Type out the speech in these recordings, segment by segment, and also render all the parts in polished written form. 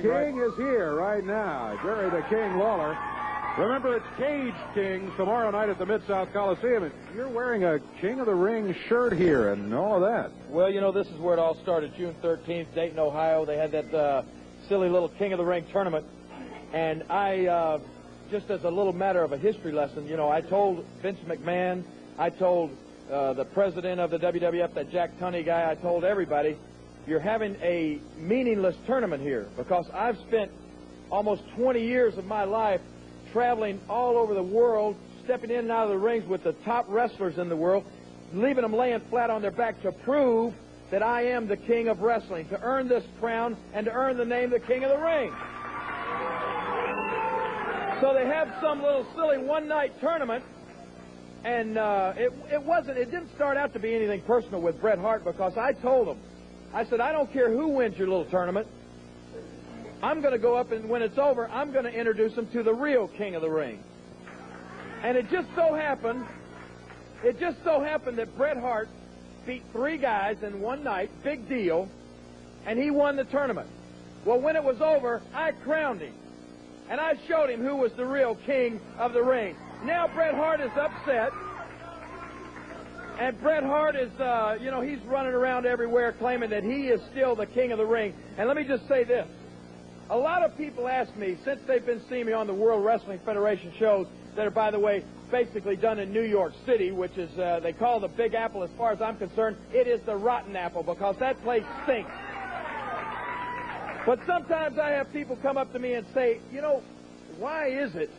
ring, King is here right now. Jerry the King Lawler. Remember, it's Cage Kings tomorrow night at the Mid-South Coliseum. And you're wearing a King of the Ring shirt here and all of that. Well, you know, this is where it all started. June 13th, Dayton, Ohio. They had that silly little King of the Ring tournament. And I, just as a little matter of a history lesson, you know, I told Vince McMahon, I told the president of the WWF, that Jack Tunney guy, I told everybody, you're having a meaningless tournament here, because I've spent almost 20 years of my life traveling all over the world, stepping in and out of the rings with the top wrestlers in the world, leaving them laying flat on their back to prove that I am the king of wrestling, to earn this crown and to earn the name the King of the Ring. So they have some little silly one-night tournament, and it didn't start out to be anything personal with Bret Hart, because I told him, I said, I don't care who wins your little tournament. I'm going to go up, and when it's over, I'm going to introduce him to the real King of the Ring. And it just so happened that Bret Hart beat 3 guys in one night, big deal, and he won the tournament. Well, when it was over, I crowned him, and I showed him who was the real King of the Ring. Now Bret Hart is upset, and Bret Hart is, you know, he's running around everywhere claiming that he is still the King of the Ring. And let me just say this. A lot of people ask me, since they've been seeing me on the World Wrestling Federation shows that are, by the way, basically done in New York City, which is, they call the Big Apple, as far as I'm concerned, it is the rotten apple, because that place stinks. But sometimes I have people come up to me and say, you know, why is it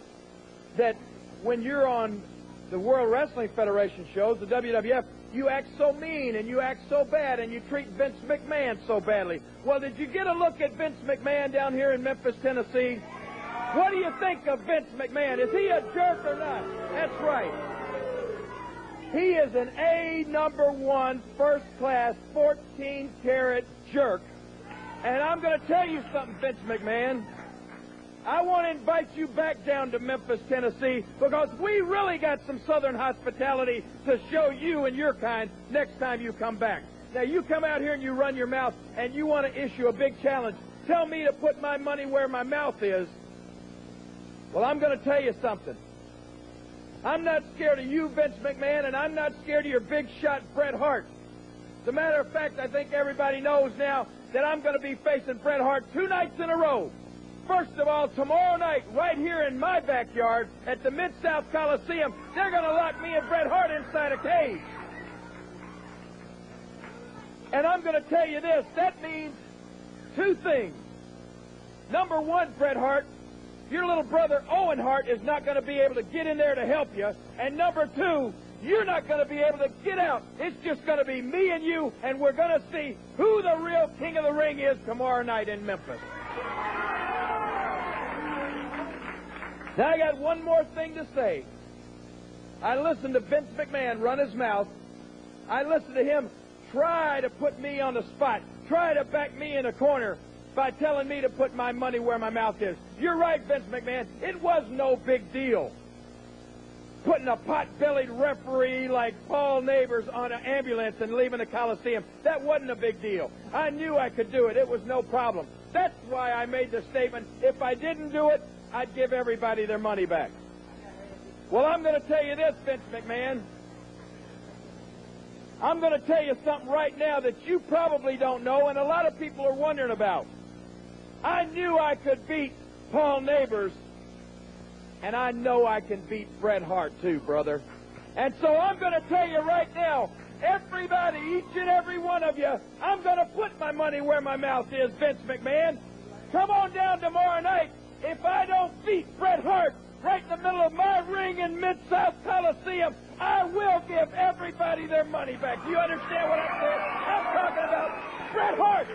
that when you're on the World Wrestling Federation shows, the WWF, you act so mean and you act so bad and you treat Vince McMahon so badly? Well, did you get a look at Vince McMahon down here in Memphis, Tennessee? What do you think of Vince McMahon? Is he a jerk or not? That's right. He is an A #1 first-class 14-carat jerk. And I'm going to tell you something, Vince McMahon. I want to invite you back down to Memphis, Tennessee, because we really got some Southern hospitality to show you and your kind next time you come back. Now, you come out here and you run your mouth and you want to issue a big challenge. Tell me to put my money where my mouth is. Well, I'm going to tell you something. I'm not scared of you, Vince McMahon, and I'm not scared of your big shot, Bret Hart. As a matter of fact, I think everybody knows now that I'm going to be facing Bret Hart 2 nights in a row. First of all, tomorrow night, right here in my backyard at the Mid-South Coliseum, they're going to lock me and Bret Hart inside a cage. And I'm going to tell you this, that means 2 things. Number 1, Bret Hart, your little brother Owen Hart is not going to be able to get in there to help you. And number 2, you're not going to be able to get out. It's just going to be me and you, and we're going to see who the real King of the Ring is tomorrow night in Memphis. Now, I got one more thing to say. I listened to Vince McMahon run his mouth. I listened to him try to put me on the spot, try to back me in a corner by telling me to put my money where my mouth is. You're right, Vince McMahon. It was no big deal putting a pot-bellied referee like Paul Neighbors on an ambulance and leaving the Coliseum. That wasn't a big deal. I knew I could do it. It was no problem. That's why I made the statement, if I didn't do it, I'd give everybody their money back. Well, I'm going to tell you this, Vince McMahon. I'm going to tell you something right now that you probably don't know and a lot of people are wondering about. I knew I could beat Paul Neighbors, and I know I can beat Bret Hart too, brother. And so I'm going to tell you right now, everybody, each and every one of you, I'm going to put my money where my mouth is, Vince McMahon. Come on down tomorrow night. If I don't beat Bret Hart right in the middle of my ring in Mid-South Coliseum, I will give everybody their money back. Do you understand what I'm saying? I'm talking about Bret Hart.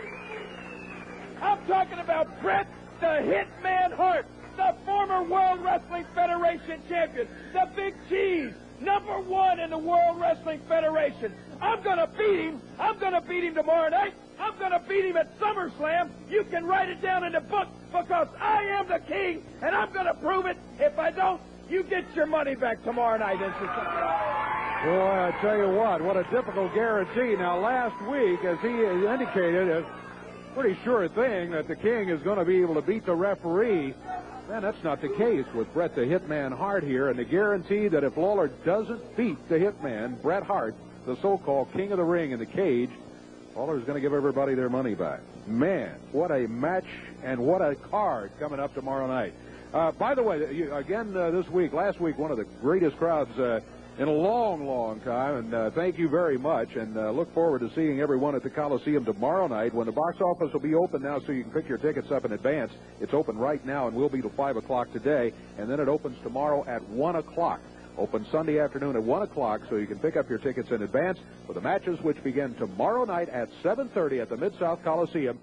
I'm talking about Bret the Hitman Hart, the former World Wrestling Federation champion, the Big Cheese, #1 in the World Wrestling Federation. I'm going to beat him. I'm going to beat him tomorrow night. I'm going to beat him at SummerSlam. You can write it down in the book because I am the king, and I'm going to prove it. If I don't, you get your money back tomorrow night. Boy, I tell you what a difficult guarantee. Now, last week, as he indicated, pretty sure thing that the King is going to be able to beat the referee. Man, that's not the case with Bret the Hitman Hart here, and the guarantee that if Lawler doesn't beat the Hitman, Bret Hart, the so-called King of the Ring in the cage, Lawler's going to give everybody their money back. Man, what a match and what a card coming up tomorrow night. By the way, again last week, one of the greatest crowds in a long, long time, and thank you very much, and look forward to seeing everyone at the Coliseum tomorrow night when the box office will be open now so you can pick your tickets up in advance. It's open right now and will be till 5 o'clock today, and then it opens tomorrow at 1 o'clock. Open Sunday afternoon at 1 o'clock so you can pick up your tickets in advance for the matches which begin tomorrow night at 7:30 at the Mid-South Coliseum.